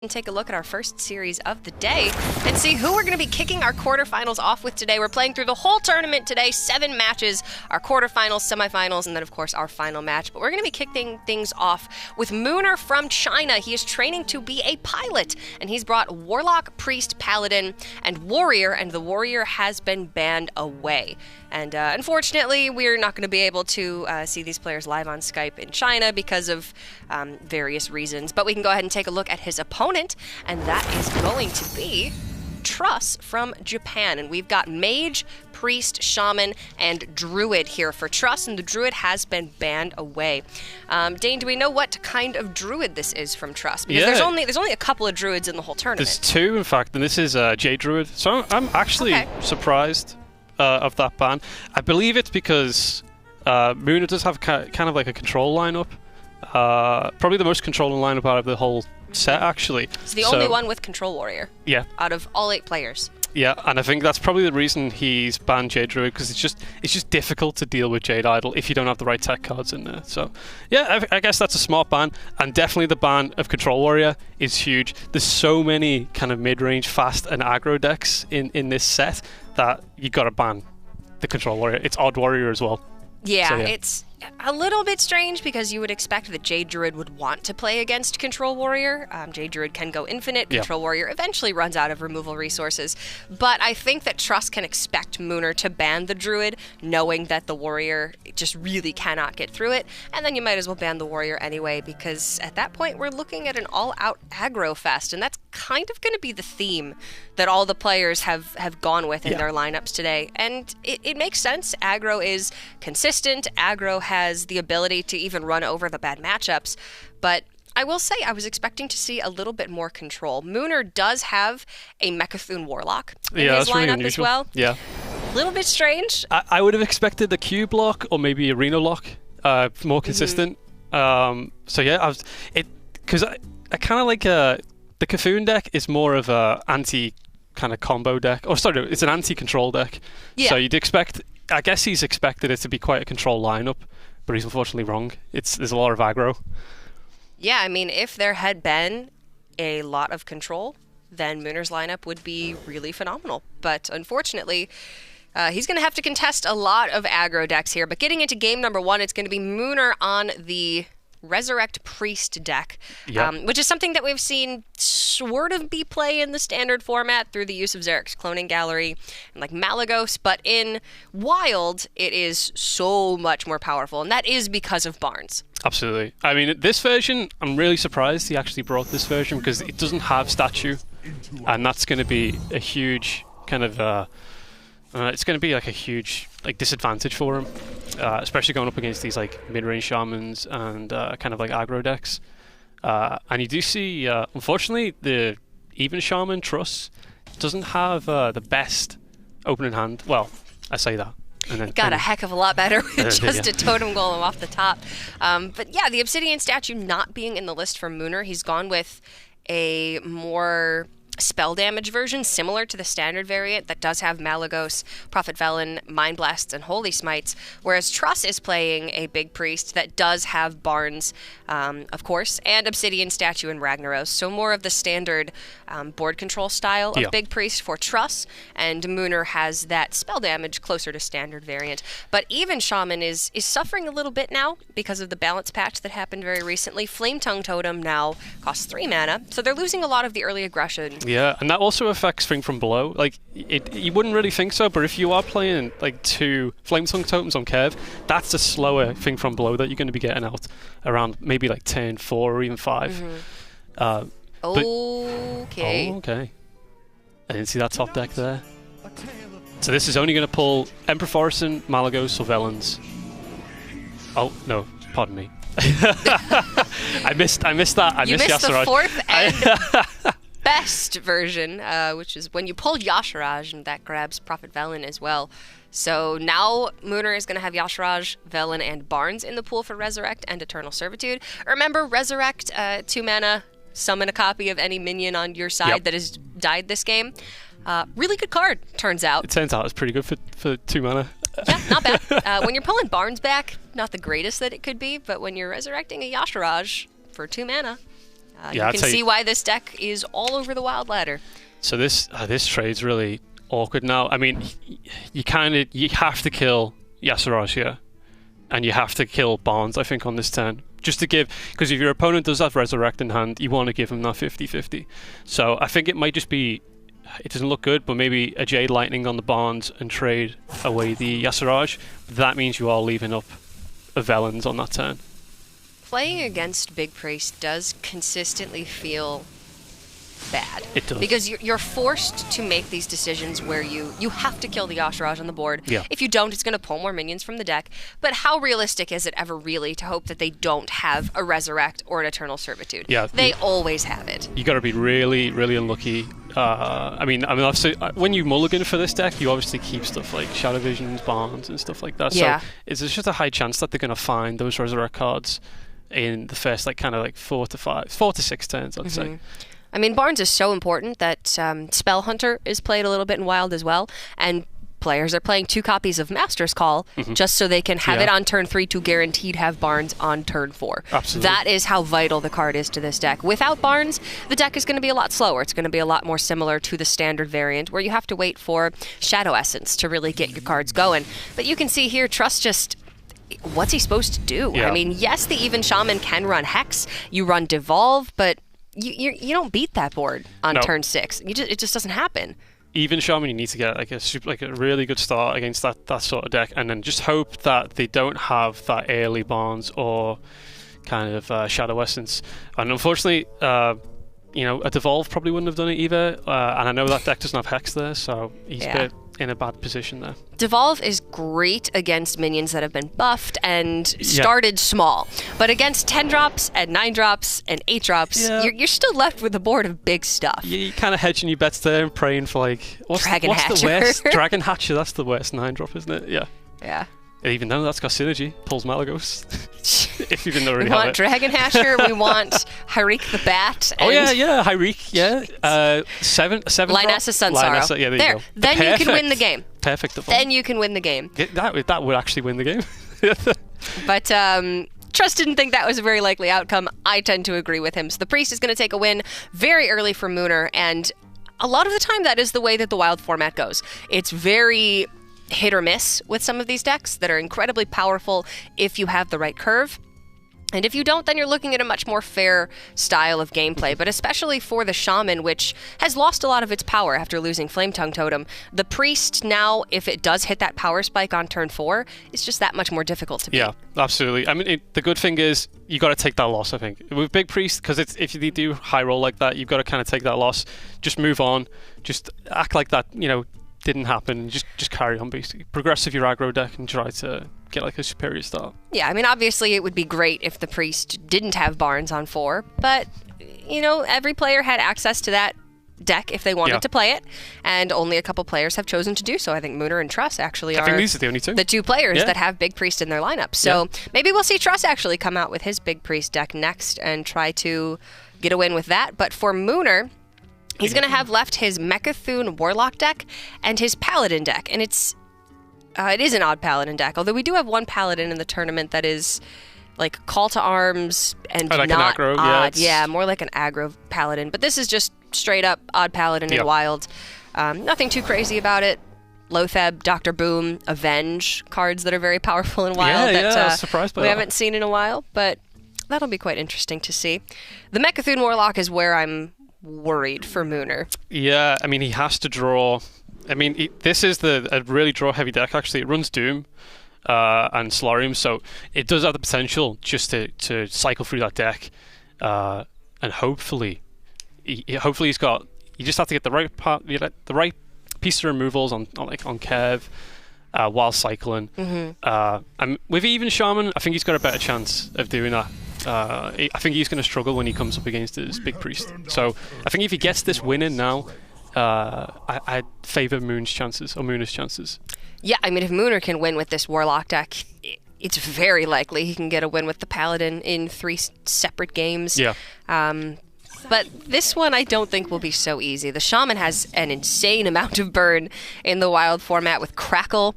And take a look at our first series of the day and see who we're going to be kicking our quarterfinals off with today. We're playing through the whole tournament today, 7 matches, our quarterfinals, semifinals, and then of course our final match. But we're going to be kicking things off with Mooner from China. He is training to be a pilot, and he's brought Warlock, Priest, Paladin, and Warrior, and the Warrior has been banned away. And unfortunately, we're not going to be able to see these players live on Skype in China because of various reasons. But we can go ahead and take a look at his opponent, and that is going to be Truss from Japan. And we've got Mage, Priest, Shaman, and Druid here for Truss, and the Druid has been banned away. Dane, do we know what kind of Druid this is from Truss? Because there's only a couple of Druids in the whole tournament. There's 2, in fact, and this is Jade Druid. So I'm actually surprised of that ban. I believe it's because Mooner does have kind of like a control lineup. Probably the most controlling lineup out of the whole set, actually. It's the only one with Control Warrior. Yeah. Out of all 8 players. Yeah, and I think that's probably the reason he's banned Jade Druid, because it's just difficult to deal with Jade Idol if you don't have the right tech cards in there. So yeah, I guess that's a smart ban, and definitely the ban of Control Warrior is huge. There's so many kind of mid-range fast and aggro decks in this set that you got to ban the Control Warrior. It's Odd Warrior as well. Yeah, it's a little bit strange because you would expect that Jade Druid would want to play against Control Warrior. Jade Druid can go infinite. Control Warrior eventually runs out of removal resources. But I think that Truss can expect Mooner to ban the Druid, knowing that the Warrior just really cannot get through it. And then you might as well ban the Warrior anyway, because at that point we're looking at an all-out aggro fest. And that's kind of going to be the theme that all the players have gone with in their lineups today. And it makes sense. Aggro is consistent. Aggro has the ability to even run over the bad matchups, but I will say I was expecting to see a little bit more control. Mooner does have a Mechathune Warlock in his lineup really as well. Yeah. A little bit strange. I would have expected a Q block or maybe a Reno lock, more consistent. So yeah, because I kind of like the Cthulhu deck is more of a anti kind of combo deck. Or sorry, it's an anti-control deck. Yeah. So you'd expect. I guess he's expected it to be quite a control lineup, but he's unfortunately wrong. There's a lot of aggro. Yeah, I mean, if there had been a lot of control, then Mooner's lineup would be really phenomenal. But unfortunately, he's going to have to contest a lot of aggro decks here. But getting into game number 1, it's going to be Mooner on the Resurrect Priest deck, which is something that we've seen sort of be play in the standard format through the use of Zarek's Cloning Gallery and like Malagos, but in Wild it is so much more powerful, and that is because of Barnes. Absolutely. I mean, this version, I'm really surprised he actually brought this version, because it doesn't have statue, and that's going to be a huge kind of it's going to be like a huge disadvantage for him, especially going up against these like mid-range shamans and kind of like aggro decks. And you do see, unfortunately, the even shaman Truss doesn't have the best opening hand. Well, I say that. And then, got a heck of a lot better with just a totem golem off the top. But yeah, the Obsidian statue not being in the list for Mooner, he's gone with a more spell damage version similar to the standard variant that does have Malagos, Prophet Velen, Mind Blasts, and Holy Smites, whereas Truss is playing a big priest that does have Barnes, of course, and Obsidian Statue and Ragnaros, so more of the standard board control style of big priest for Truss, and Mooner has that spell damage closer to standard variant. But even Shaman is suffering a little bit now because of the balance patch that happened very recently. Flame Tongue Totem now costs 3 mana, so they're losing a lot of the early aggression. Yeah, and that also affects Thing from Below. You wouldn't really think so, but if you are playing 2 Flame Tongue Totems on Curve, that's a slower Thing from Below that you're going to be getting out around maybe turn 4 or even 5. Okay. Okay. I didn't see that top deck there. So this is only going to pull Emperor Forreston, Malagos, or Velens. Oh, no, pardon me. I missed that. I missed Yasiraj. You missed the 4th and best version, which is when you pull Yasiraj, and that grabs Prophet Velen as well. So now Mooner is going to have Yasiraj, Velen, and Barnes in the pool for Resurrect and Eternal Servitude. Remember, Resurrect, 2 mana, summon a copy of any minion on your side that has died this game. Really good card, turns out. It turns out it's pretty good for 2 mana. Yeah, not bad. When you're pulling Barnes back, not the greatest that it could be, but when you're resurrecting a Yasiraj for 2 mana, You can see why this deck is all over the wild ladder. So this trade's really awkward now. I mean, you have to kill Yasiraj here, and you have to kill Barnes, I think, on this turn. Just to give, because if your opponent does have Resurrect in hand, you want to give him that 50-50. So I think it might just be, it doesn't look good, but maybe a Jade Lightning on the Barnes and trade away the Yasiraj. That means you are leaving up a Velens on that turn. Playing against Big Priest does consistently feel bad. It does. Because you're forced to make these decisions where you have to kill the Yasiraj on the board. Yeah. If you don't, it's going to pull more minions from the deck. But how realistic is it ever really to hope that they don't have a Resurrect or an Eternal Servitude? Yeah. They always have it. You got to be really, really unlucky. I mean, obviously, when you mulligan for this deck, you obviously keep stuff like Shadow Visions, Barnes, and stuff like that. Yeah. So there's just a high chance that they're going to find those Resurrect cards in the first, like, kind of like 4 to 6 turns, I'd say. I mean, Barnes is so important that Spell Hunter is played a little bit in Wild as well, and players are playing 2 copies of Master's Call just so they can have it on turn 3 to guaranteed have Barnes on turn 4. Absolutely. That is how vital the card is to this deck. Without Barnes, the deck is going to be a lot slower. It's going to be a lot more similar to the standard variant, where you have to wait for Shadow Essence to really get your cards going. But you can see here, Truss just... what's he supposed to do? Yeah. I mean, yes, the Even Shaman can run Hex. You run Devolve, but you don't beat that board on turn 6. It just doesn't happen. Even Shaman, you need to get like a really good start against that sort of deck, and then just hope that they don't have that early Barnes or kind of Shadow Essence. And unfortunately, a Devolve probably wouldn't have done it either. And I know that deck doesn't have Hex there, so he's a bit in a bad position there. Devolve is great against minions that have been buffed and started small. But against 10 drops and 9 drops and 8 drops, you're still left with a board of big stuff. You're kind of hedging your bets there and praying for, like, what's the worst? Dragon Hatcher, that's the worst 9 drop, isn't it? Yeah. Yeah. Even though that's got synergy, pulls Malagos. If you didn't already have it. We want Dragon Hatcher, we want Hyreek the Bat. Oh, yeah, Hyreek, yeah. 7 Lioness of Sunsorrow. Yeah, there you go. Then you can win the game. Perfect. Then you can win the game. That would actually win the game. But Truss didn't think that was a very likely outcome. I tend to agree with him. So the Priest is going to take a win very early for Mooner, and a lot of the time that is the way that the Wild format goes. It's very hit or miss with some of these decks that are incredibly powerful if you have the right curve. And if you don't, then you're looking at a much more fair style of gameplay. But especially for the Shaman, which has lost a lot of its power after losing Flametongue Totem, the Priest now, if it does hit that power spike on turn 4, is just that much more difficult to beat. Yeah, absolutely. I mean, the good thing is you got to take that loss, I think. With Big Priest, because if you do high roll like that, you've got to kind of take that loss. Just move on. Just act like that, didn't happen. Just carry on, basically. Progress with your aggro deck and try to get like a superior start. Yeah, I mean, obviously it would be great if the Priest didn't have Barnes on 4, but, every player had access to that deck if they wanted to play it, and only a couple players have chosen to do so. I think Mooner and Truss actually are I think these are the only two. The 2 players that have Big Priest in their lineup. So maybe we'll see Truss actually come out with his Big Priest deck next and try to get a win with that. But for Mooner, he's going to have left his Mecha'thun Warlock deck and his Paladin deck. And it is an odd Paladin deck, although we do have one Paladin in the tournament that is like Call to Arms and like not an aggro. odd. Yeah, more like an aggro Paladin. But this is just straight up odd Paladin in Wild. Nothing too crazy about it. Lotheb, Dr. Boom, Avenge, cards that are very powerful in Wild that surprised by we haven't seen in a while, but that'll be quite interesting to see. The Mecha'thun Warlock is where I'm worried for Mooner. Yeah, I mean, he has to draw. I mean, this is a really draw-heavy deck, actually. It runs Doom and Solarium, so it does have the potential just to cycle through that deck. And hopefully he's got... You just have to get the right part, the right piece of removals on curve while cycling. And with Even Shaman, I think he's got a better chance of doing that. I think he's going to struggle when he comes up against his Big Priest. So I think if he gets this win in now, I favour Mooner's chances. Yeah, I mean, if Mooner can win with this Warlock deck, it's very likely he can get a win with the Paladin in 3 separate games. Yeah. But this one I don't think will be so easy. The Shaman has an insane amount of burn in the Wild format with Crackle,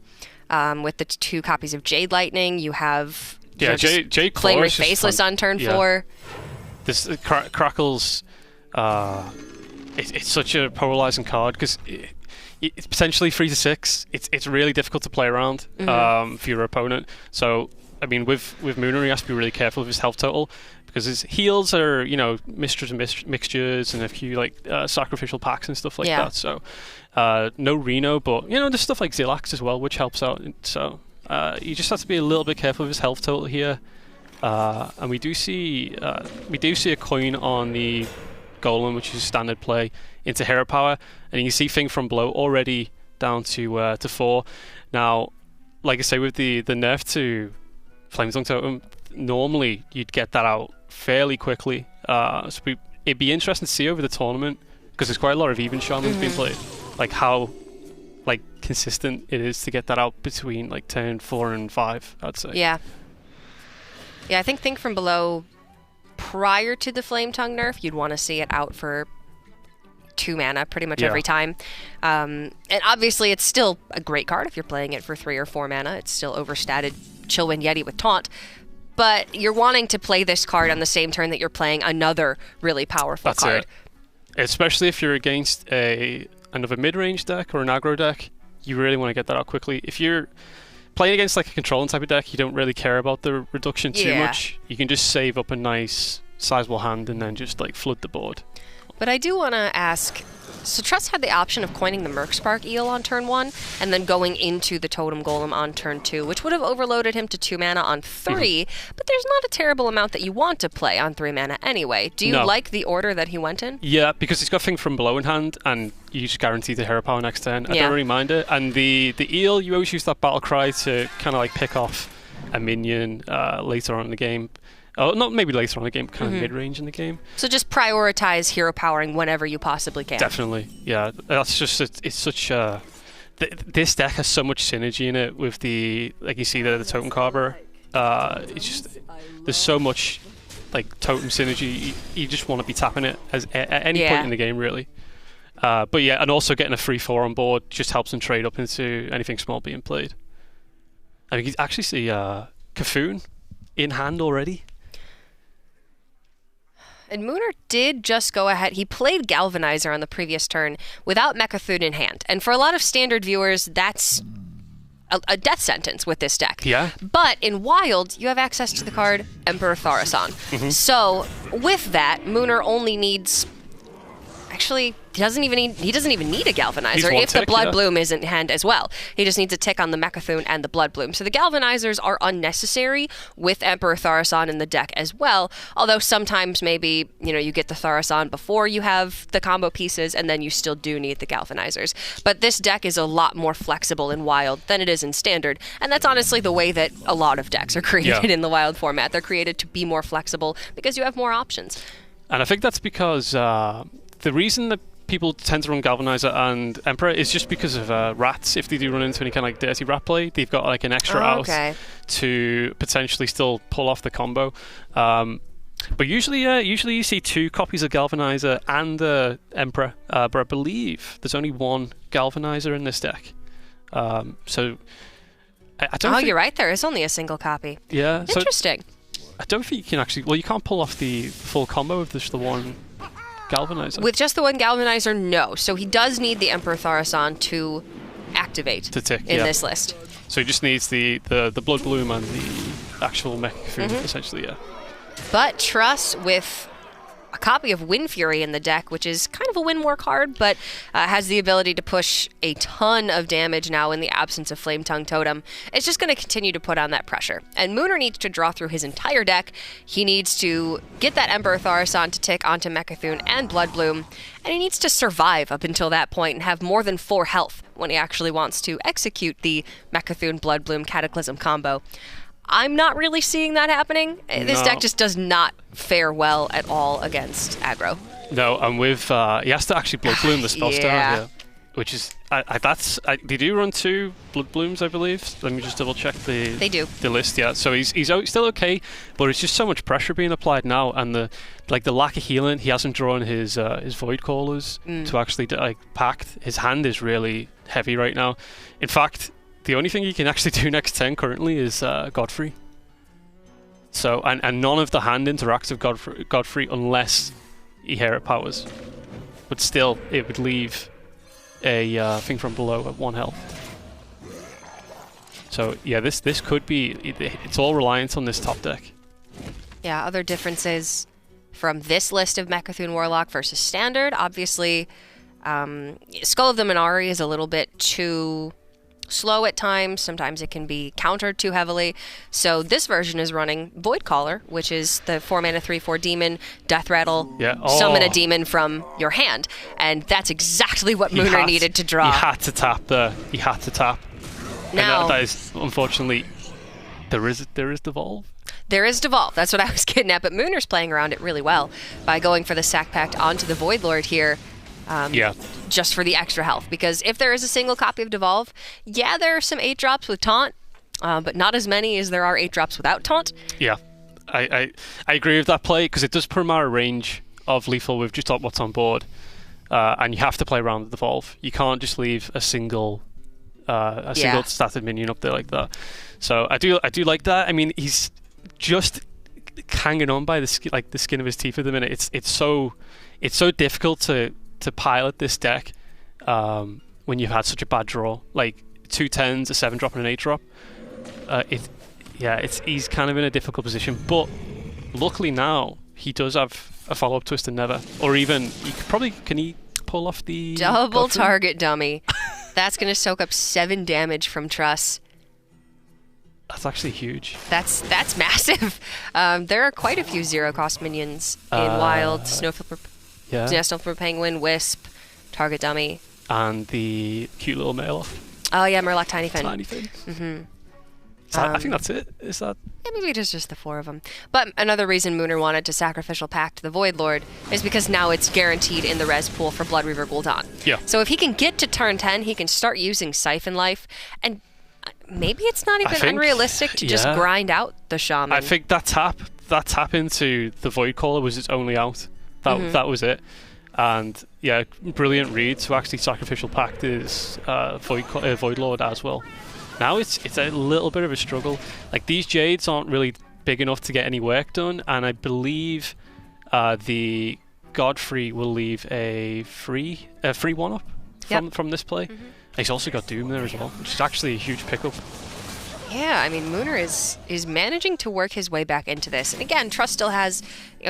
with the 2 copies of Jade Lightning. You have Jade Flame Ray Faceless on turn 4. this Crackle's it's such a polarizing card because it's potentially 3 to 6. It's really difficult to play around for your opponent. So I mean, with Mooner, he has to be really careful with his health total because his heals are, you know, mixtures and a few like sacrificial packs and stuff like that. So no Reno, but you know, there's stuff like Zilax as well, which helps out. So you just have to be a little bit careful with his health total here. And we do see a coin on the Golem, which is standard play, into hero power, and you can see Thing from Below already down to 4. Now, like I say, with the nerf to Flametongue Totem, normally you'd get that out fairly quickly. So it'd be interesting to see over the tournament, because there's quite a lot of even Shamans being played, like how like consistent it is to get that out between like turn 4 and 5, I'd say. Yeah, I think Think from Below, prior to the Flametongue nerf, you'd want to see it out for 2 mana pretty much every time. And obviously it's still a great card if you're playing it for 3 or 4 mana. It's still overstated Chillwind Yeti with Taunt. But you're wanting to play this card on the same turn that you're playing another really powerful card. Especially if you're against another mid-range deck or an aggro deck, you really want to get that out quickly. If you're playing against like a controlling type of deck, you don't really care about the reduction too much. You can just save up a nice sizable hand and then just like flood the board. But I do want to ask, so Truss had the option of coining the Mercspark Eel on turn 1 and then going into the Totem Golem on turn 2, which would have overloaded him to 2 mana on 3, but there's not a terrible amount that you want to play on 3 mana anyway. Do you like the order that he went in? Yeah, because he's got Thing from Below in hand, and you just guarantee the hero power next turn. I don't really mind it. And the Eel, you always use that Battle Cry to kind of like pick off a minion later on in the game. Oh, not maybe later on in the game, kind of mid-range in the game. So just prioritize hero powering whenever you possibly can. Definitely, yeah. That's just it's such a this deck has so much synergy in it with the, like you see there, the Totem Carver. It's just there's so much like totem synergy. You just want to be tapping it at any point in the game, really. But yeah, and also getting a 3/4 on board just helps them trade up into anything small being played. I mean, you can actually see Cafoon in hand already. And Mooner did just go ahead. He played Galvanizer on the previous turn without Mecha'thun in hand. And for a lot of standard viewers, that's a death sentence with this deck. Yeah. But in Wild, you have access to the card Emperor Thaurissan. So with that, Mooner only needs... Actually, he doesn't even need a Galvanizer if the Blood Bloom is in hand as well. He just needs a tick on the Mecha'thun and the Blood Bloom. So the Galvanizers are unnecessary with Emperor Thaurissan in the deck as well. Although sometimes maybe, you know, you get the Thaurissan before you have the combo pieces, and then you still do need the Galvanizers. But this deck is a lot more flexible in Wild than it is in Standard. And that's honestly the way that a lot of decks are created in the Wild format. They're created to be more flexible because you have more options. And I think that's because... the reason that people tend to run Galvanizer and Emperor is just because of rats. If they do run into any kind of like dirty rat play, they've got like an extra out to potentially still pull off the combo. But usually you see 2 copies of Galvanizer and Emperor. But I believe there's only 1 Galvanizer in this deck. So I don't think... you're right. There is only a single copy. Yeah. Interesting. I don't think you can actually... Well, you can't pull off the full combo of just the 1... Galvanizer. With just the 1 Galvanizer, no. So he does need the Emperor Thaurissan to activate in this list. So he just needs the Blood Bloom and the actual Mecha'thun, essentially, But Truss with a copy of Wind Fury in the deck, which is kind of a win more card, but has the ability to push a ton of damage now in the absence of Flametongue Totem. It's just going to continue to put on that pressure. And Mooner needs to draw through his entire deck. He needs to get that Emperor Thaurissan to tick onto Mecha'thun and Blood Bloom, and he needs to survive up until that point and have more than 4 health when he actually wants to execute the Mecha'thun Blood Bloom Cataclysm combo. I'm not really seeing that happening. This deck just does not fare well at all against aggro. No, and with he has to actually Blood Bloom the Spellstar here, which is they do run 2 Blood Blooms, I believe. Let me just double check the list. Yeah, so he's still okay, but it's just so much pressure being applied now, and the lack of healing. He hasn't drawn his Void Callers to actually pact. His hand is really heavy right now. In fact, the only thing he can actually do next turn currently is Godfrey. So, and none of the hand interacts with Godfrey unless he hero powers. But still, it would leave a thing from below at 1 health. So yeah, this could be, it's all reliant on this top deck. Yeah, other differences from this list of Mecha'thun Warlock versus Standard. Obviously, Skull of the Minari is a little bit too slow at times. Sometimes it can be countered too heavily. So this version is running Void Caller, which is the 4-mana 3/4 demon, death rattle, summon a demon from your hand. And that's exactly what Mooner needed to draw. He had to tap he had to tap. Now, and that is, unfortunately, there is Devolve. There is Devolve. That's what I was getting at. But Mooner's playing around it really well by going for the Sack Pact onto the Void Lord here. Just for the extra health. Because if there is a single copy of Devolve, yeah, there are some 8-drops with Taunt, but not as many as there are 8-drops without Taunt. Yeah, I agree with that play, because it does put him out of range of lethal with just what's on board. And you have to play around the Devolve. You can't just leave a single statted minion up there like that. So I do like that. I mean, he's just hanging on by the skin of his teeth at the minute. It's so difficult to pilot this deck when you've had such a bad draw, like 2 10s, a 7-drop, and an 8-drop. He's kind of in a difficult position. But luckily now he does have a follow-up Twisted Nether, or even can he pull off the double target dummy? That's going to soak up 7 damage from Truss. That's actually huge. That's massive. There are quite a few 0-cost minions in Wild. Snowflipper Penguin, Wisp, Target Dummy. And the cute little Murloc. Oh yeah, Murloc Tiny Fin. Mm-hmm. I think that's it. Is that? Yeah, maybe it is just the 4 of them. But another reason Mooner wanted to Sacrificial Pact the Void Lord is because now it's guaranteed in the res pool for Blood Reaver Gul'dan. Yeah. So if he can get to turn 10, he can start using Siphon Life, and maybe it's not even unrealistic to just grind out the Shaman. I think that tap into the Void Caller was its only out. That was it. And yeah, brilliant read to actually Sacrificial Pact is Void Lord as well. Now it's a little bit of a struggle. Like, these Jades aren't really big enough to get any work done, and I believe the Godfrey will leave a free 1-up from this play. He's also got Doom there as well, which is actually a huge pickup. Yeah, I mean, Mooner is managing to work his way back into this. And again, Truss still has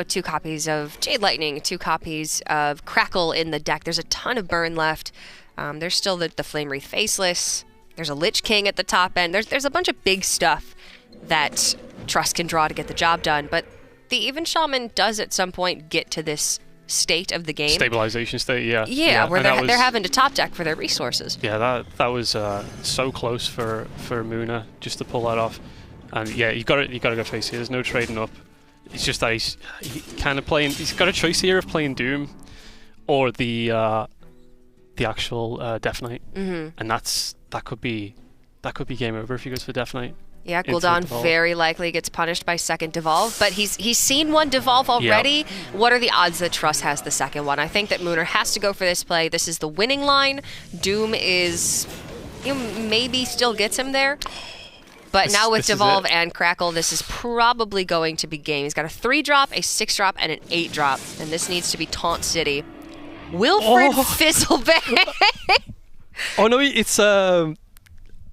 2 copies of Jade Lightning, 2 copies of Crackle in the deck. There's a ton of burn left. There's still the Flame Wreath Faceless. There's a Lich King at the top end. There's a bunch of big stuff that Truss can draw to get the job done. But the Even Shaman does at some point get to this state of the game. Stabilization state, yeah. Yeah, where they're having to top deck for their resources. Yeah, that was so close for Mooner just to pull that off. And yeah, you got to go face here. There's no trading up. It's just that he's kind of playing. He's got a choice here of playing Doom or the actual Death Knight, and that could be game over if he goes for Death Knight. Yeah, Gul'dan very likely gets punished by second Devolve, but he's seen one Devolve already. Yep. What are the odds that Truss has the second one? I think that Mooner has to go for this play. This is the winning line. Doom is, maybe still gets him there. But now with Devolve and Crackle, this is probably going to be game. He's got a 3-drop, a 6-drop, and an 8-drop, and this needs to be Taunt City. Wilfred Fizzlebang! Oh no, it's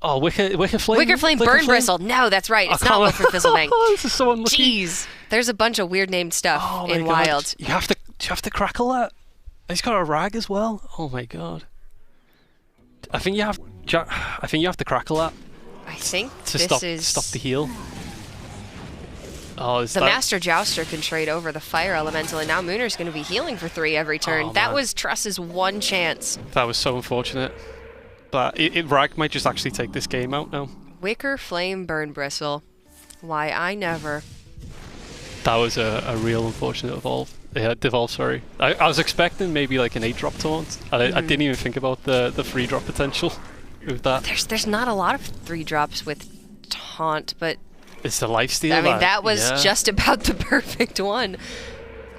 Wicker Flame? Wicker Flame Burn Bristle. No, that's right. It's not Wilfred Fizzlebang. This is so unlucky. Jeez. There's a bunch of weird named stuff in Wild. You have to crackle that. He's got a rag as well. Oh my god. I think you have to crackle that. I think to stop the heal. Oh, the Master Jouster can trade over the Fire Elemental, and now Mooner's going to be healing for 3 every turn. That was Truss's one chance. That was so unfortunate. But Rag might just actually take this game out now. Wicker Flame Burn Bristle. Why, I never. That was a real unfortunate Devolve, sorry. I was expecting maybe like an 8-drop taunt. I didn't even think about the 3-drop potential with that. There's not a lot of 3-drops with taunt, but it's the lifesteal. I mean, that was just about the perfect one.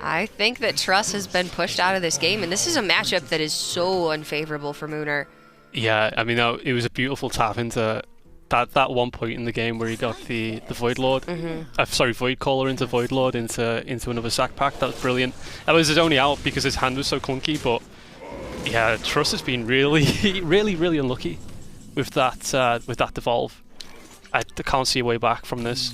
I think that Truss has been pushed out of this game, and this is a matchup that is so unfavorable for Mooner. Yeah, I mean, it was a beautiful tap into that one point in the game where he got the Void Lord, Void Caller into Void Lord into another sack pack. That was brilliant. That was his only out because his hand was so clunky. But yeah, Truss has been really, really unlucky with that devolve. I can't see a way back from this.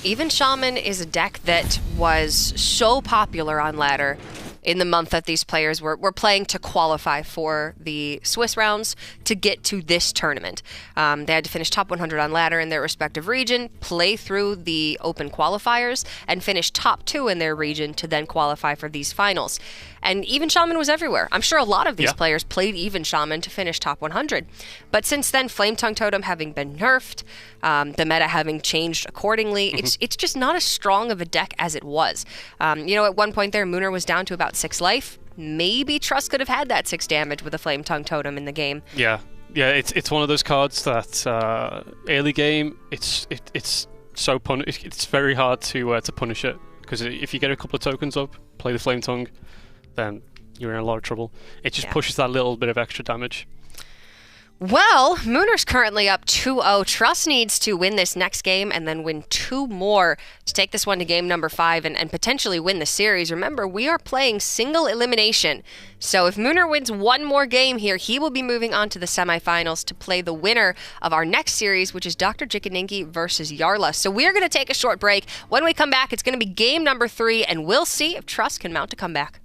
Even Shaman is a deck that was so popular on ladder in the month that these players were playing to qualify for the Swiss rounds to get to this tournament. They had to finish top 100 on ladder in their respective region, play through the open qualifiers, and finish top 2 in their region to then qualify for these finals. And Even Shaman was everywhere. I'm sure a lot of these players played Even Shaman to finish top 100. But since then, Flame Tongue Totem having been nerfed, the meta having changed accordingly, it's just not as strong of a deck as it was. At one point there, Mooner was down to about 6 life. Maybe Truss could have had that 6 damage with a Flame Tongue Totem in the game. Yeah, it's one of those cards that early game, it's very hard to punish it, because if you get a couple of tokens up, play the Flame Tongue, then you're in a lot of trouble. It just pushes that little bit of extra damage. Well, Mooner's currently up 2-0. Truss needs to win this next game and then win 2 more to take this one to game number 5 and potentially win the series. Remember, we are playing single elimination. So if Mooner wins 1 more game here, he will be moving on to the semifinals to play the winner of our next series, which is Dr. Jikaninki versus Yarla. So we're going to take a short break. When we come back, it's going to be game number 3, and we'll see if Truss can mount a comeback.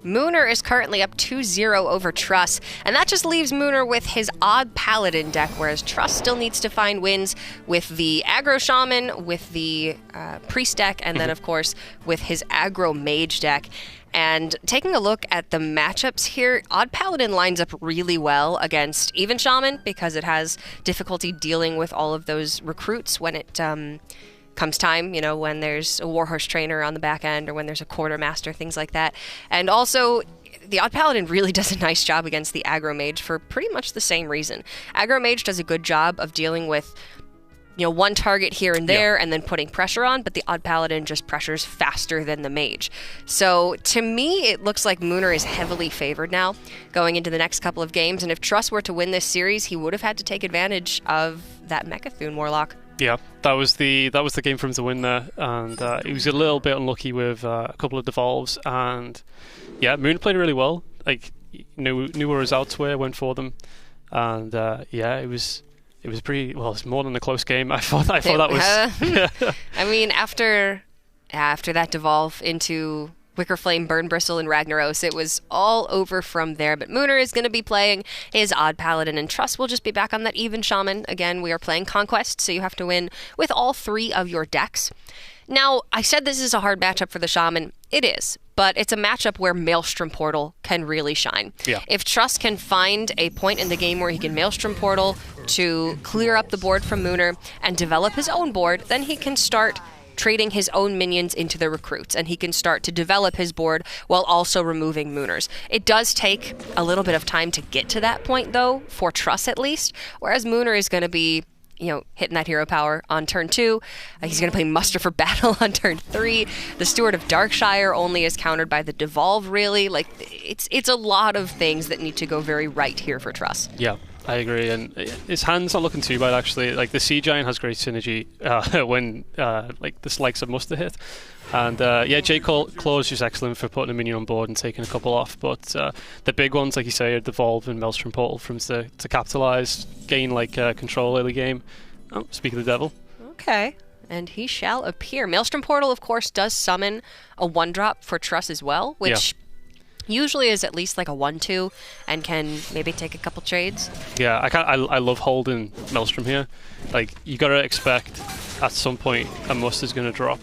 Mooner is currently up 2-0 over Truss, and that just leaves Mooner with his odd Paladin deck, whereas Truss still needs to find wins with the aggro Shaman, with the Priest deck, and then, of course, with his aggro Mage deck. And taking a look at the matchups here, Odd Paladin lines up really well against even Shaman because it has difficulty dealing with all of those recruits when it comes time, when there's a Warhorse trainer on the back end or when there's a Quartermaster, things like that. And also, the Odd Paladin really does a nice job against the aggro Mage for pretty much the same reason. Aggro Mage does a good job of dealing with one target here and there and then putting pressure on, but the Odd Paladin just pressures faster than the Mage. So to me, it looks like Mooner is heavily favored now going into the next couple of games, and if Truss were to win this series, he would have had to take advantage of that Mechathune Warlock. Yeah, that was the game for him to win there, and he was a little bit unlucky with a couple of devolves, and yeah, Mooner played really well. Like, knew where his outs were, went for them, and it was pretty well. It's more than a close game. I thought that was. I mean, after that devolve into Wickerflame, Burn Bristle, and Ragnaros, it was all over from there. But Mooner is going to be playing his Odd Paladin, and Truss will just be back on that even Shaman. Again, we are playing Conquest, so you have to win with all 3 of your decks. Now, I said this is a hard matchup for the Shaman. It is, but it's a matchup where Maelstrom Portal can really shine. Yeah. If Truss can find a point in the game where he can Maelstrom Portal to clear up the board from Mooner and develop his own board, then he can start trading his own minions into the recruits, and he can start to develop his board while also removing Mooners. It does take a little bit of time to get to that point, though, for Truss at least, whereas Mooner is going to be hitting that hero power on turn 2. He's going to play Muster for Battle on turn 3. The Steward of Darkshire only is countered by the Devolve, really. Like, it's a lot of things that need to go very right here for Truss. Yeah, I agree. And his hand's not looking too bad, actually. Like, the Sea Giant has great synergy when, the likes of Muster hit. And, J Claw is just excellent for putting a minion on board and taking a couple off. But the big ones, like you say, are Devolve and Maelstrom Portal for him to capitalise, gain, control early game. Oh, speak of the devil. Okay. And he shall appear. Maelstrom Portal, of course, does summon a 1-drop for Truss as well, which usually is at least like a 1/2 and can maybe take a couple trades. Yeah, I love holding Maelstrom here. Like, you got to expect at some point a Muster's going to drop.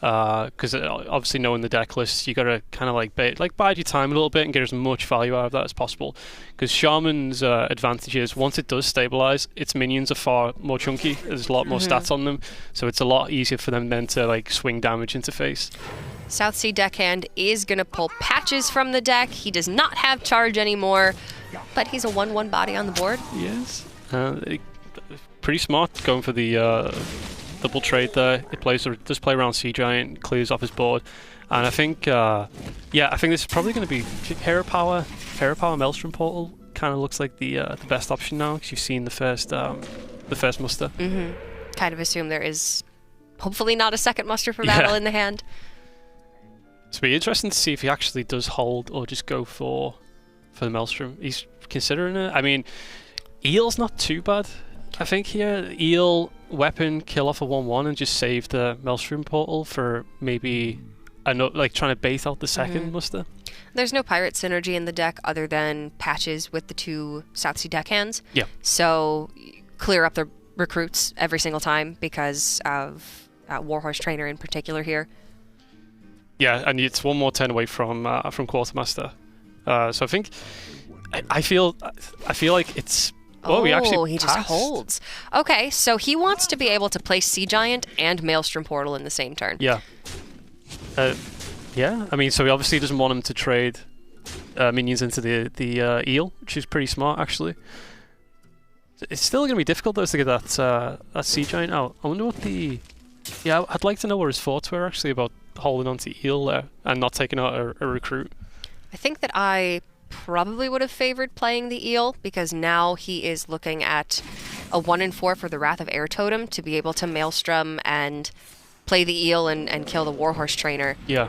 Because obviously knowing the deck list, you gotta kind of bide your time a little bit and get as much value out of that as possible. Because Shaman's advantage is once it does stabilize, its minions are far more chunky. There's a lot more stats on them, so it's a lot easier for them then to swing damage into face. Southsea Deckhand is gonna pull Patches from the deck. He does not have charge anymore, but he's a 1/1 body on the board. Yes, pretty smart going for the. Double trade there. It does play around Sea Giant, clears off his board, and I think, I think this is probably going to be Hero Power Maelstrom Portal. Kind of looks like the best option now because you've seen the first Muster. Kind of assume there is hopefully not a second Muster for Battle in the hand. It's be interesting to see if he actually does hold or just go for the Maelstrom. He's considering it. I mean, Eel's not too bad. I think here, Eel, weapon, kill off a 1/1 and just save the Maelstrom Portal for maybe trying to bait out the second Muster. There's no pirate synergy in the deck other than Patches with the 2 Southsea Deckhands. Yeah. So clear up the recruits every single time because of Warhorse Trainer in particular here. Yeah, and it's one more turn away from Quartermaster. So I think I feel like it's. Oh, he just holds. Okay, so he wants to be able to play Sea Giant and Maelstrom Portal in the same turn. Yeah. I mean, so he obviously doesn't want him to trade minions into the Eel, which is pretty smart, actually. It's still going to be difficult, though, to get that Sea Giant out. I wonder what the... Yeah, I'd like to know where his thoughts were, actually, about holding onto Eel there and not taking out a recruit. I think that I probably would have favored playing the Eel because now he is looking at a 1/4 for the Wrath of Air Totem to be able to Maelstrom and play the Eel and kill the Warhorse Trainer. Yeah.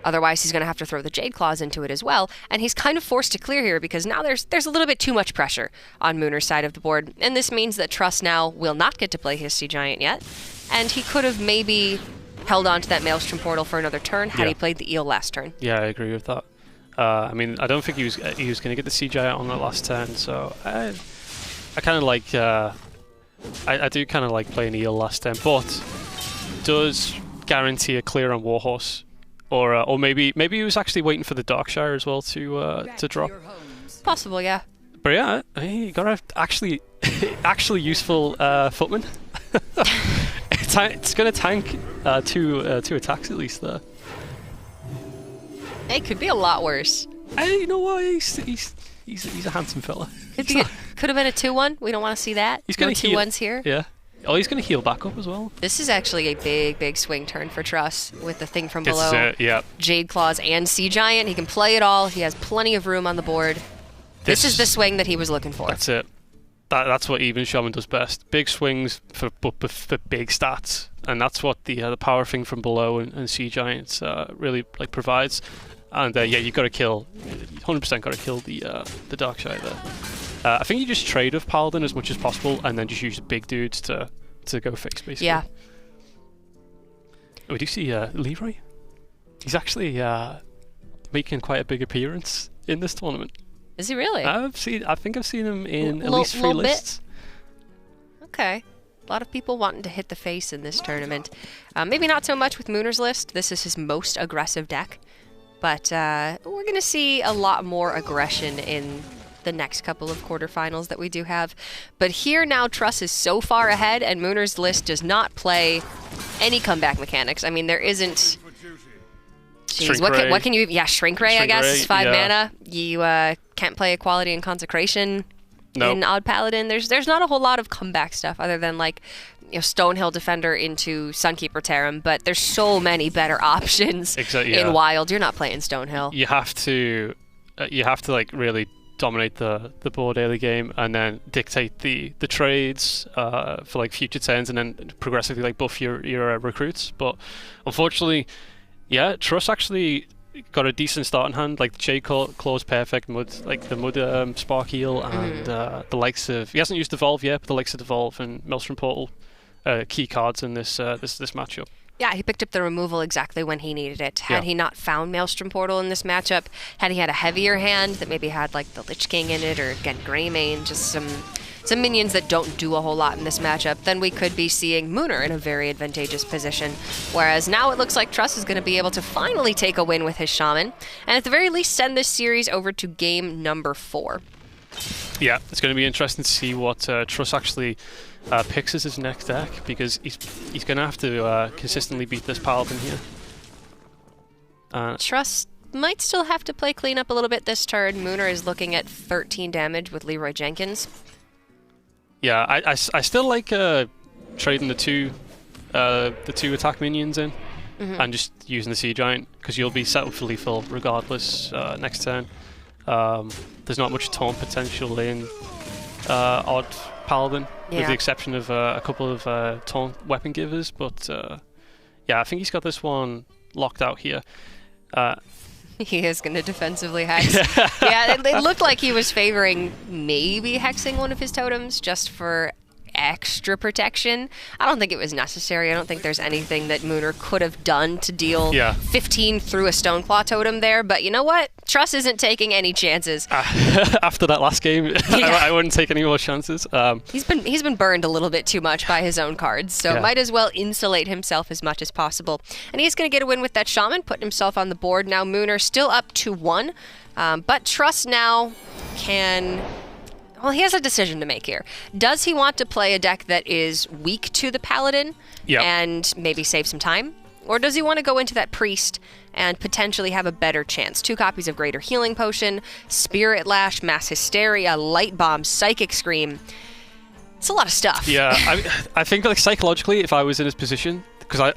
Otherwise, he's going to have to throw the Jade Claws into it as well, and he's kind of forced to clear here because now there's a little bit too much pressure on Mooner's side of the board, and this means that Truss now will not get to play his Sea Giant yet, and he could have maybe held on to that Maelstrom Portal for another turn had he played the Eel last turn. Yeah, I agree with that. I mean, I don't think he was going to get the CGI out on the last turn, so I kind of like I do kind of like playing Eel last turn, but does guarantee a clear on Warhorse, or maybe he was actually waiting for the Darkshire as well to drop. Possible, yeah. But yeah, you got actually useful footman. It's going to tank two attacks at least there. It could be a lot worse. Hey, you know what? He's a handsome fella. Could have been a 2-1. We don't want to see that. He's going to 2-1s here. Yeah. Oh, he's going to heal back up as well. This is actually a big swing turn for Truss with the thing from below. This is it, yeah. Jade Claws and Sea Giant. He can play it all. He has plenty of room on the board. This is the swing that he was looking for. That's it. That's what even Shaman does best. Big swings for big stats, and that's what the power thing from below and Sea Giants really like provides. And yeah, you've got to kill, 100% got to kill the Darkshire there. I think you just trade with Paladin as much as possible, and then just use the big dudes to go fix, basically. Yeah. We do see Leroy. He's actually making quite a big appearance in this tournament. Is he really? I think I've seen him in at least 3 lists. Okay. A lot of people wanting to hit the face in this tournament. Maybe not so much with Mooner's list. This is his most aggressive deck. But we're going to see a lot more aggression in the next couple of quarterfinals that we do have. But here now, Truss is so far ahead, and Mooner's list does not play any comeback mechanics. I mean, there isn't... Jeez, what can you... Yeah, Shrink Ray, I guess. 5 mana. You can't play Equality and Consecration in Odd Paladin. There's not a whole lot of comeback stuff other than, like, you know, Stonehill Defender into Sunkeeper Terram, but there's so many better options in Wild. You're not playing Stonehill. You have to like really dominate the board early game, and then dictate the trades for like future turns, and then progressively like buff your recruits. But unfortunately, yeah, Truss actually got a decent start in hand. Like the Jade Claw's perfect, the Mud Spark Heal, and the likes of, he hasn't used Evolve yet, but the likes of Evolve and Maelstrom Portal, key cards in this matchup. Yeah, he picked up the removal exactly when he needed it. Had he not found Maelstrom Portal in this matchup, had he had a heavier hand that maybe had like the Lich King in it, or again Greymane, just some minions that don't do a whole lot in this matchup, then we could be seeing Mooner in a very advantageous position. Whereas now it looks like Truss is going to be able to finally take a win with his Shaman, and at the very least send this series over to game number 4. Yeah, it's going to be interesting to see what Truss actually picks as his next deck, because he's going to have to consistently beat this Paladin here. Truss might still have to play clean up a little bit this turn. Mooner is looking at 13 damage with Leroy Jenkins. Yeah, I still like trading the two attack minions in, and just using the Sea Giant, because you'll be set up for lethal regardless next turn. There's not much taunt potential in Odd Paladin, with the exception of a couple of taunt weapon givers, but yeah, I think he's got this one locked out here. He is going to defensively hex. Yeah, it looked like he was favoring maybe hexing one of his totems just for extra protection. I don't think it was necessary. I don't think there's anything that Mooner could have done to deal 15 through a Stoneclaw totem there, but you know what? Truss isn't taking any chances. After that last game, I wouldn't take any more chances. He's been burned a little bit too much by his own cards, so might as well insulate himself as much as possible. And he's going to get a win with that Shaman, putting himself on the board. Now Mooner still up 2-1, but Truss now can... Well, he has a decision to make here. Does he want to play a deck that is weak to the Paladin and maybe save some time? Or does he want to go into that Priest and potentially have a better chance? 2 copies of Greater Healing Potion, Spirit Lash, Mass Hysteria, Light Bomb, Psychic Scream. It's a lot of stuff. Yeah, I think like psychologically, if I was in his position, because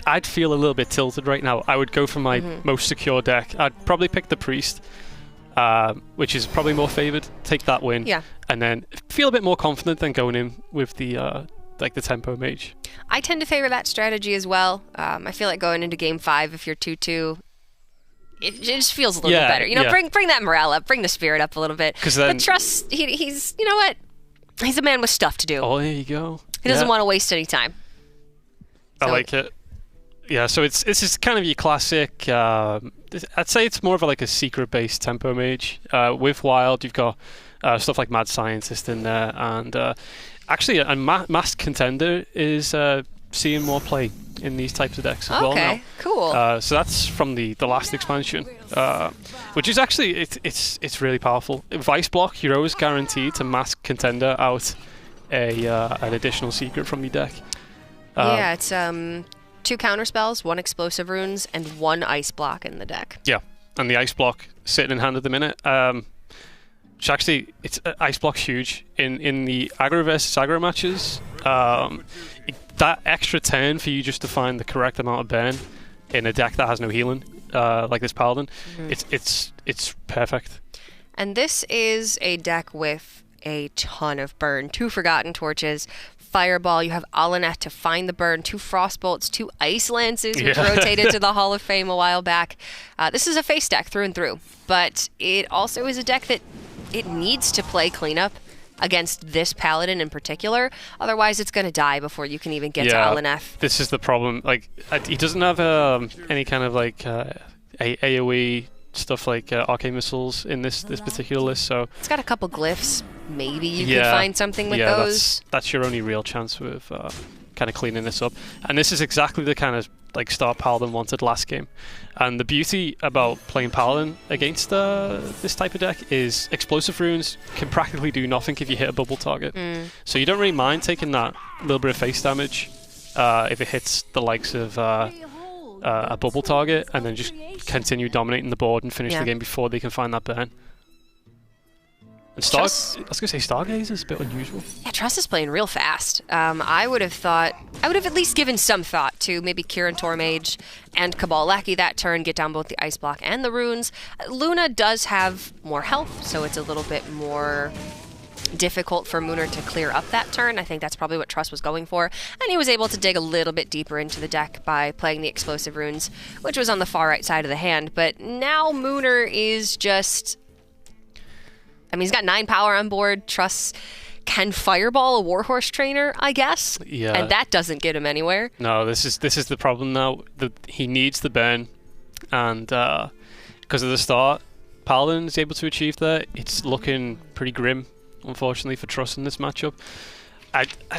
I'd feel a little bit tilted right now, I would go for my most secure deck. I'd probably pick the Priest, which is probably more favoured. Take that win, and then feel a bit more confident than going in with the like the tempo Mage. I tend to favour that strategy as well. I feel like going into game 5, if you're 2-2, it just feels a little bit better. You know, bring that morale up, bring the spirit up a little bit. But Truss, he's you know what? He's a man with stuff to do. Oh, there you go. He doesn't want to waste any time. So, I like it. Yeah, so this is kind of your classic. I'd say it's more of like a secret-based tempo mage. With Wild, you've got stuff like Mad Scientist in there, and actually, a Masked Contender is seeing more play in these types of decks as well now. Okay, cool. So that's from the last expansion, which is actually it's really powerful. With Ice Block, you're always guaranteed to Masked Contender out an additional secret from your deck. Yeah, it's 2 counter spells, 1 explosive runes, and 1 ice block in the deck. Yeah, and the ice block sitting in hand at the minute. Which actually, ice block's huge in the aggro versus aggro matches. That extra turn for you just to find the correct amount of burn in a deck that has no healing, like this Paladin, it's perfect. And this is a deck with a ton of burn. 2 Forgotten Torches, Fireball, you have Alanet to find the burn, 2 Frostbolts, 2 Ice Lances, which rotated to the Hall of Fame a while back. This is a face deck through and through, but it also is a deck that it needs to play cleanup against this Paladin in particular. Otherwise, it's going to die before you can even get to Alaneth. This is the problem. Like, he doesn't have any kind of like AoE stuff like arcane missiles in this particular list. So it's got a couple glyphs. Maybe you could find something with those. That's your only real chance with kind of cleaning this up. And this is exactly the kind of like start Paladin wanted last game. And the beauty about playing Paladin against this type of deck is explosive runes can practically do nothing if you hit a bubble target. So you don't really mind taking that little bit of face damage if it hits the likes of a bubble target, and then just continue dominating the board and finish the game before they can find that burn. And I was going to say Stargaze is a bit unusual. Yeah, Truss is playing real fast. I would have at least given some thought to maybe Kirin Tormage and Cabal Lackey that turn, get down both the Ice Block and the runes. Luna does have more health, so it's a little bit more difficult for Mooner to clear up that turn. I think that's probably what Truss was going for. And he was able to dig a little bit deeper into the deck by playing the explosive runes, which was on the far right side of the hand. But now Mooner is just... I mean, he's got 9 power on board. Truss can fireball a Warhorse trainer, I guess. Yeah. And that doesn't get him anywhere. No, this is the problem now. He needs the burn, and because of the start, Paladin is able to achieve that. It's looking pretty grim, unfortunately, for Truss in this matchup.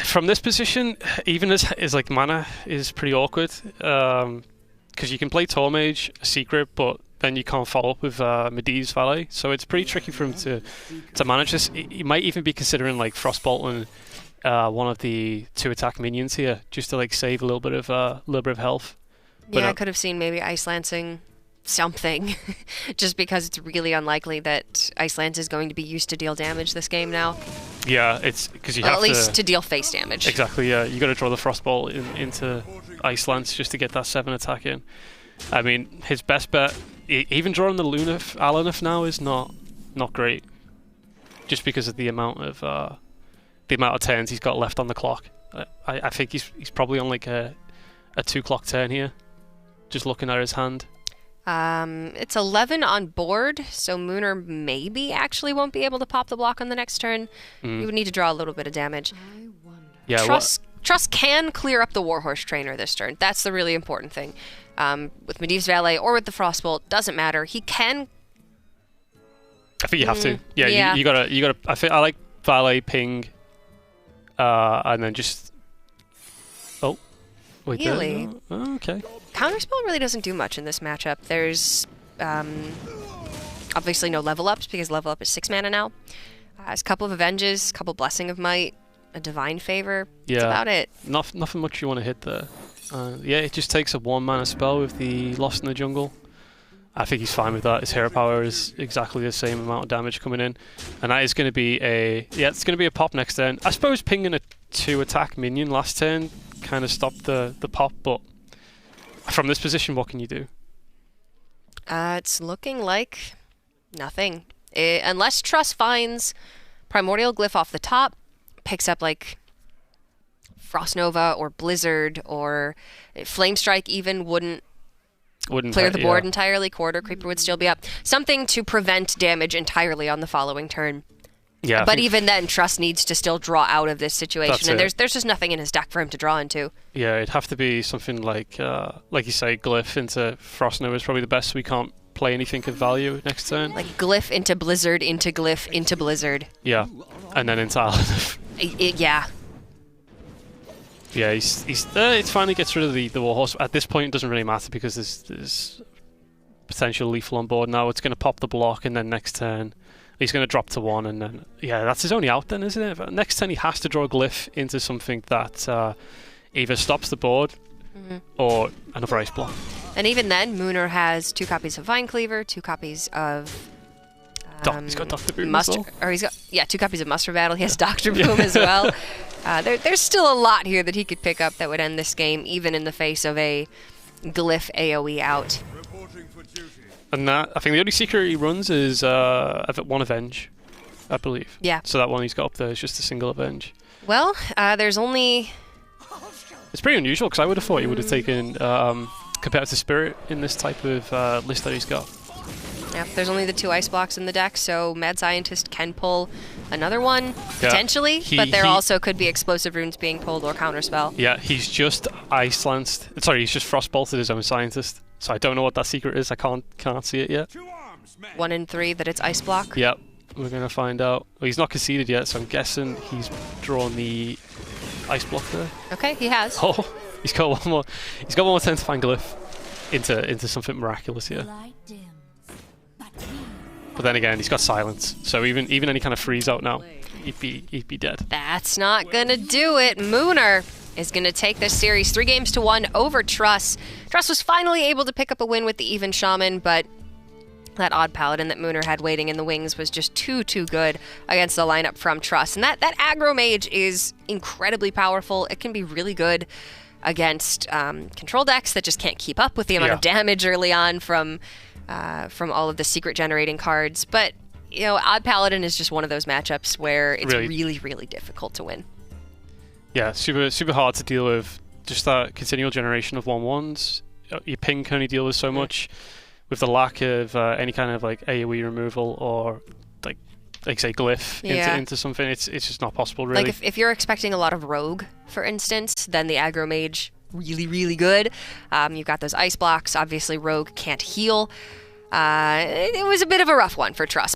From this position, even as like mana is pretty awkward, because you can play Tormage, a secret, but then you can't follow up with Medivh's Valet, so it's pretty tricky for him to manage this. He might even be considering like Frostbolt and one of the 2 attack minions here, just to like save a little bit of health. But, I could have seen maybe Ice Lancing something, just because it's really unlikely that Ice Lance is going to be used to deal damage this game now. Yeah, it's because you have at least to deal face damage. Exactly. Yeah, you got to draw the Frostbolt into Ice Lance just to get that 7 attack in. I mean, his best bet, even drawing the Alaneth now, is not great, just because of the amount of turns he's got left on the clock. I think he's probably on like a 2 clock turn here, just looking at his hand. It's 11 on board, so Mooner maybe actually won't be able to pop the block on the next turn. You would need to draw a little bit of damage. Yeah, Truss can clear up the Warhorse trainer this turn. That's the really important thing. With Medivh's Valet or with the Frostbolt, doesn't matter. He can. I think you have to. Yeah. You gotta. I like Valet ping, and then just. Oh, wait. Really? Oh, okay. Counterspell really doesn't do much in this matchup. There's obviously no level ups because level up is 6 mana now. There's a couple of Avenges, a couple Blessing of Might, a Divine Favor. Yeah. That's about it. Nothing much you want to hit there. Yeah, it just takes a 1 mana spell with the Lost in the Jungle. I think he's fine with that. His hero power is exactly the same amount of damage coming in, and that is going to be it's going to be a pop next turn. I suppose pinging a 2 attack minion last turn kind of stopped the pop, but from this position, what can you do? It's looking like nothing, unless Truss finds Primordial Glyph off the top, picks up like Frost Nova or Blizzard or Flame Strike even wouldn't clear the board entirely. Quarter Creeper would still be up. Something to prevent damage entirely on the following turn. Yeah, but even then, Truss needs to still draw out of this situation, and it. there's just nothing in his deck for him to draw into. Yeah, it'd have to be something like you say, Glyph into Frost Nova is probably the best. We can't play anything of value next turn. Like Glyph into Blizzard, into Glyph, into Blizzard. Yeah, and then into Paladin. Yeah. Yeah, it finally gets rid of the Warhorse. At this point, it doesn't really matter because there's potential lethal on board now. It's going to pop the block, and then next turn he's going to drop to 1, and then that's his only out then, isn't it? But next turn he has to draw a Glyph into something that either stops the board or another ice block. And even then, Mooner has 2 copies of Vine Cleaver, 2 copies of He's got Dr. Boom as well. Or he's got 2 copies of Muster Battle. He has Dr. Boom as well. There's still a lot here that he could pick up that would end this game, even in the face of a Glyph AoE out. And that, I think the only secret he runs is one Avenge, I believe. Yeah. So that one he's got up there is just a single Avenge. Well, there's only... It's pretty unusual, because I would have thought he would have taken Competitive Spirit in this type of list that he's got. Yeah, there's only the 2 ice blocks in the deck, so Mad Scientist can pull another one, potentially, but there also could be Explosive Runes being pulled or Counterspell. Yeah, he's just he's just Frostbolted his own Scientist, so I don't know what that secret is. I can't see it yet. 1 in 3 that it's ice block. Yep, we're going to find out. Well, he's not conceded yet, so I'm guessing he's drawn the ice block there. Okay, he has. Oh, he's got one more. He's got one more turn to find Glyph into something miraculous here. But then again, he's got Silence, so even any kind of freeze out now, he'd be dead. That's not gonna do it. Mooner is gonna take this series 3-1 over Truss. Truss was finally able to pick up a win with the even Shaman, but that odd Paladin that Mooner had waiting in the wings was just too good against the lineup from Truss. And that aggro Mage is incredibly powerful. It can be really good against control decks that just can't keep up with the amount of damage early on from all of the secret generating cards. But, Odd Paladin is just one of those matchups where it's really difficult to win. Yeah, super hard to deal with. Just that continual generation of 1/1s. Your ping can only deal with so much. With the lack of any kind of like AoE removal or like say Glyph into something, it's just not possible really. Like if you're expecting a lot of Rogue, for instance, then the aggro Mage really good. You've got those ice blocks. Obviously, Rogue can't heal. It was a bit of a rough one for Truss.